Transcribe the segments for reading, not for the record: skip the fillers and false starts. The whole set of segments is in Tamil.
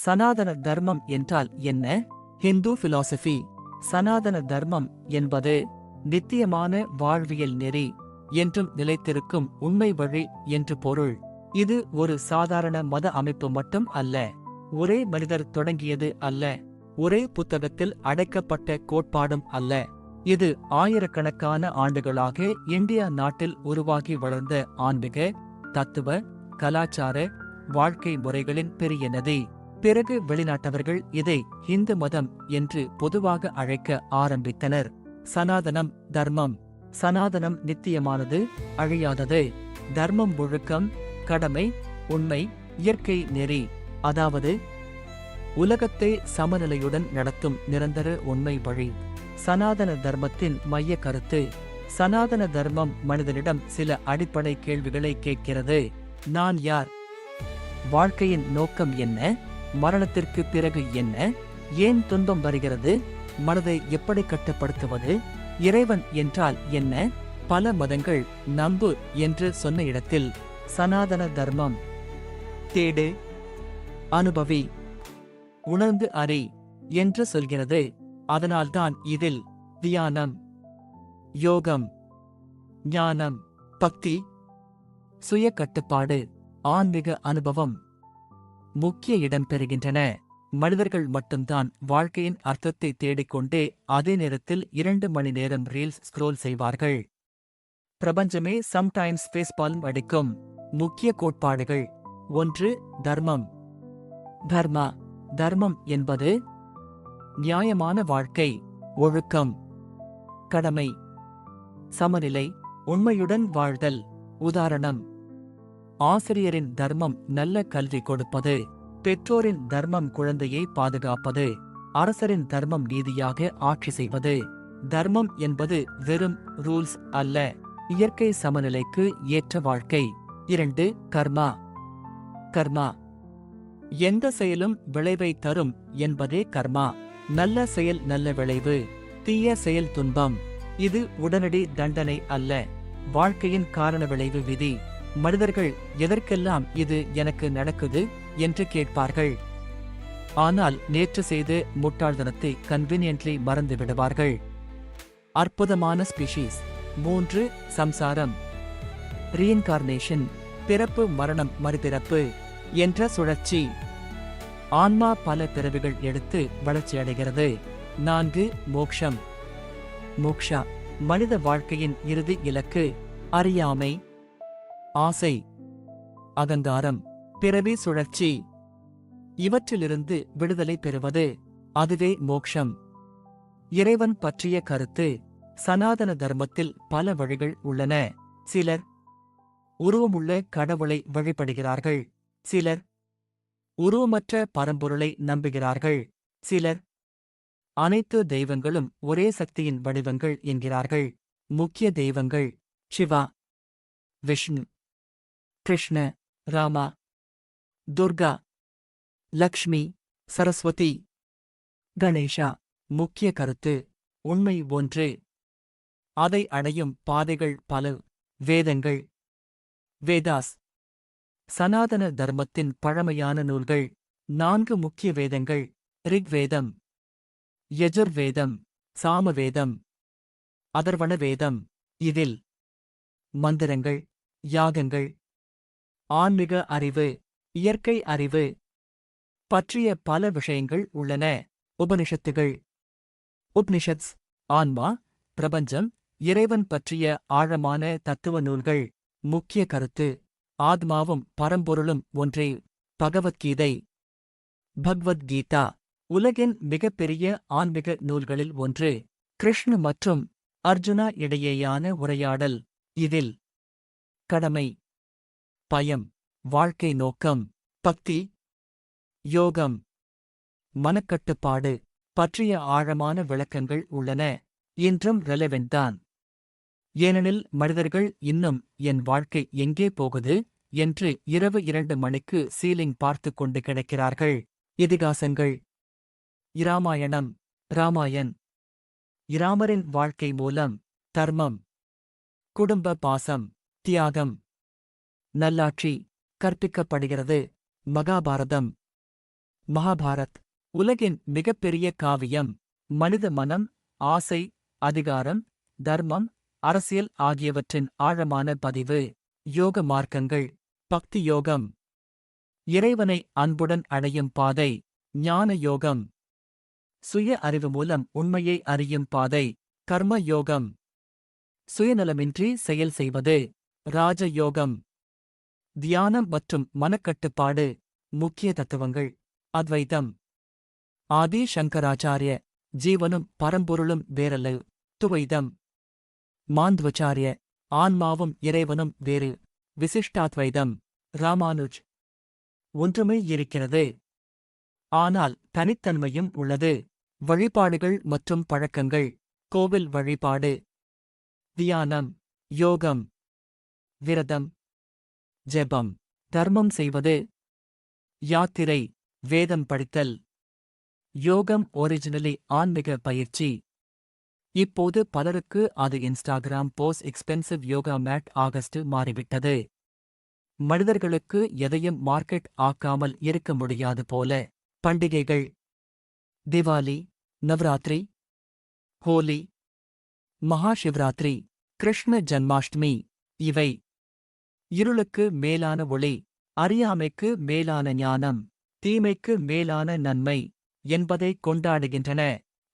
சனாதன தர்மம் என்றால் என்ன? ஹிந்து பிலாசபி. சனாதன தர்மம் என்பது நித்தியமான வாழ்வியல் நெறி, என்றும் நிலைத்திருக்கும் உண்மை வழி என்று பொருள். இது ஒரு சாதாரண மத அமைப்பு மட்டும் அல்ல. ஒரே மனிதர் தொடங்கியது அல்ல. ஒரே புத்தகத்தில் அடைக்கப்பட்ட கோட்பாடும் அல்ல. இது ஆயிரக்கணக்கான ஆண்டுகளாக இந்தியா நாட்டில் உருவாகி வளர்ந்த ஆன்மீக, தத்துவ, கலாச்சார, வாழ்க்கை முறைகளின் பெரிய நதி. பிறகு வெளிநாட்டவர்கள் இதை இந்து மதம் என்று பொதுவாக அழைக்க ஆரம்பித்தனர். சனாதனம் தர்மம். சனாதனம் நித்தியமானது, அழியாதது. தர்மம் ஒழுக்கம், கடமை, உண்மை, இயற்கை நெறி. அதாவது உலகத்தை சமநிலையுடன் நடத்தும் நிரந்தர உண்மை வழி. சனாதன தர்மத்தின் மைய கருத்து. சனாதன தர்மம் மனிதனிடம் சில அடிப்படை கேள்விகளை கேட்கிறது. நான் யார்? வாழ்க்கையின் நோக்கம் என்ன? மரணத்திற்கு பிறகு என்ன? ஏன் துன்பம் வருகிறது? மனதை எப்படி கட்டுப்படுத்துவது? இறைவன் என்றால் என்ன? பல மதங்கள் நம்பு என்று சொன்ன இடத்தில் சனாதன தர்மம் தேடு, அனுபவி, உணர்ந்து அறி என்று சொல்கிறது. அதனால்தான் இதில் தியானம், யோகம், ஞானம், பக்தி, சுய கட்டுப்பாடு, ஆன்மீக அனுபவம் முக்கிய இடம் பெறுகின்றன. மனிதர்கள் மட்டும்தான் வாழ்க்கையின் அர்த்தத்தை தேடிக்கொண்டே அதே நேரத்தில் 2 மணி நேரம் ரீல்ஸ் ஸ்க்ரோல் செய்வார்கள். பிரபஞ்சமே சம்டைம்ஸ் ஃபேஸ்பால்ம் அடிக்கும். முக்கிய கோட்பாடுகள். 1. தர்மம். தர்மா. தர்மம் என்பது நியாயமான வாழ்க்கை, ஒழுக்கம், கடமை, சமநிலை, உண்மையுடன் வாழ்தல். உதாரணம்: ஆசிரியரின் தர்மம் நல்ல கல்வி கொடுப்பது. பெற்றோரின் தர்மம் குழந்தையை பாதுகாப்பது. அரசரின் தர்மம் நீதியாக ஆட்சி செய்வது. தர்மம் என்பது வெறும் ரூல்ஸ் அல்ல, இயற்கை சமநிலைக்கு ஏற்ற வாழ்க்கை. 2. கர்மா. கர்மா. எந்த செயலும் விளைவை தரும் என்பதே கர்மா. நல்ல செயல் நல்ல விளைவு, தீய செயல் துன்பம். இது உடனடி தண்டனை அல்ல, வாழ்க்கையின் காரண விளைவு விதி. மனிதர்கள் எதற்கெல்லாம் இது எனக்கு நடக்குது என்று கேட்பார்கள். ஆனால் நேற்று செய்து முட்டாள்தனத்தை கன்வீனியன்ட்லி மறந்து விடுவார்கள். அற்புதமான ஸ்பீஷீஸ். 3. சம்சாரம். ரீஇன்கார்னேஷன். பிறப்பு மரணம் மறுபிறப்பு என்ற சுழற்சி. ஆன்மா பல பிறவிகள் எடுத்து வளர்ச்சியடைகிறது. 4. மோக்ஷம். மோக்ஷா. மனித வாழ்க்கையின் இறுதி இலக்கு. அறியாமை, ஆசை, அகங்காரம், பிறவி சுழற்சி. இவற்றிலிருந்து விடுதலை பெறுவது, அதுவே மோக்ஷம். இறைவன் பற்றிய கருத்து. சனாதன தர்மத்தில் பல வழிகள் உள்ளன. சிலர் உருவமுள்ள கடவுளை வழிபடுகிறார்கள். சிலர் உருவமற்ற பரம்பொருளை நம்புகிறார்கள். சிலர் அனைத்து தெய்வங்களும் ஒரே சக்தியின் வடிவங்கள் என்கிறார்கள். முக்கிய தெய்வங்கள்: சிவா, விஷ்ணு, கிருஷ்ண, ராமா, துர்கா, லக்ஷ்மி, சரஸ்வதி, கணேஷா. முக்கிய கருத்து. உண்மை ஒன்று, அதை அடையும் பாதைகள் பல. வேதங்கள். வேதாஸ். சனாதன தர்மத்தின் பழமையான நூல்கள். 4 முக்கிய வேதங்கள்: ரிக்வேதம், யஜுர்வேதம், சாமவேதம், அதர்வண வேதம். இதில் மந்திரங்கள், யாகங்கள், ஆன்மீக அறிவு, இயற்கை அறிவு பற்றிய பல விஷயங்கள் உள்ளன. உபனிஷத்துகள். உப்னிஷத்ஸ். ஆன்மா, பிரபஞ்சம், இறைவன் பற்றிய ஆழமான தத்துவ நூல்கள். முக்கிய கருத்து. ஆத்மாவும் பரம்பொருளும் ஒன்றே. பகவத்கீதை. பகவத்கீதா உலகின் மிகப்பெரிய ஆன்மீக நூல்களில் ஒன்று. கிருஷ்ண மற்றும் அர்ஜுனா இடையேயான உரையாடல். இதில் கடமை, பயம், வாழ்க்கை நோக்கம், பக்தி, யோகம், மனக்கட்டுப்பாடு பற்றிய ஆழமான விளக்கங்கள் உள்ளன. இன்றும் ரெலவென்ட் தான். ஏனெனில் மனிதர்கள் இன்னும் என் வாழ்க்கை எங்கே போகுது என்று இரவு 2 மணிக்கு சீலிங் பார்த்து கொண்டு கிடக்கிறார்கள். இதிகாசங்கள். இராமாயணம். ராமாயண். இராமரின் வாழ்க்கை மூலம் தர்மம், குடும்ப பாசம், தியாகம், நல்லாட்சி கற்பிக்கப்படுகிறது. மகாபாரதம். மகாபாரத் உலகின் மிகப்பெரிய காவியம். மனித மனம், ஆசை, அதிகாரம், தர்மம், அரசியல் ஆகியவற்றின் ஆழமான பதிவு. யோக மார்க்கங்கள். பக்தி யோகம் இறைவனை அன்புடன் அடையும் பாதை. ஞான யோகம் சுய அறிவு மூலம் உண்மையை அறியும் பாதை. கர்ம யோகம் சுயநலமின்றி செயல் செய்வது. ராஜ யோகம் தியானம் மற்றும் மனக்கட்டுப்பாடு. முக்கிய தத்துவங்கள். அத்வைதம் ஆதி சங்கராச்சாரிய ஜீவனும் பரம்பொருளும் வேறல்ல. துவைதம் மாந்த்வச்சாரிய ஆன்மாவும் இறைவனும் வேறு. விசிஷ்டாத்வைதம் ராமானுஜ் ஒன்றுமே இருக்கிறது, ஆனால் தனித்தன்மையும் உள்ளது. வழிபாடுகள் மற்றும் பழக்கங்கள். கோவில் வழிபாடு, தியானம், யோகம், விரதம், ஜெபம், தர்மம் செய்வது, யாத்திரை, வேதம் படித்தல். யோகம் ஒரிஜினலி ஆன்மீக பயிற்சி. இப்போது பலருக்கு அது Instagram pose expensive yoga mat ஆகஸ்ட் மாறிவிட்டது. மனிதர்களுக்கு எதையும் மார்க்கெட் ஆக்காமல் இருக்க முடியாது போல. பண்டிகைகள். திவாலி, நவராத்திரி, ஹோலி, மகாசிவராத்திரி, கிருஷ்ண ஜன்மாஷ்டமி. இவை இருளுக்கு மேலான ஒளி, அறியாமைக்கு மேலான ஞானம், தீமைக்கு மேலான நன்மை என்பதை கொண்டாடுகின்றன.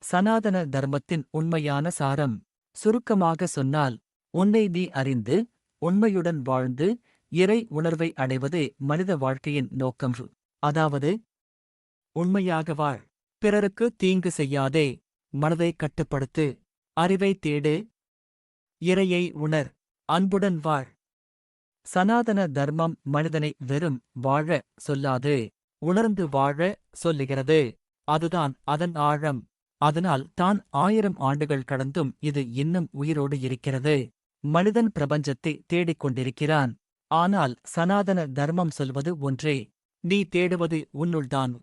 சனாதன தர்மத்தின் உண்மையான சாரம். சுருக்கமாக சொன்னால், உன்னை நீ அறிந்து உண்மையுடன் வாழ்ந்து இறை உணர்வை அடைவதே மனித வாழ்க்கையின் நோக்கம். அதாவது, உண்மையாக வாழ், பிறருக்கு தீங்கு செய்யாதே, மனதை கட்டுப்படுத்து, அறிவை தேடு, இறையை உணர், அன்புடன் வாழ். சனாதன தர்மம் மனிதனை வெறும் வாழ சொல்லாது, உணர்ந்து வாழ சொல்லுகிறது. அதுதான் அதன் ஆழம். அதனால் தான் 1000 ஆண்டுகள் கடந்தும் இது இன்னும் உயிரோடு இருக்கிறது. மனிதன் பிரபஞ்சத்தை தேடிக் கொண்டிருக்கிறான். ஆனால் சனாதன தர்மம் சொல்வது ஒன்றே: நீ தேடுவது உன்னுள்தான்.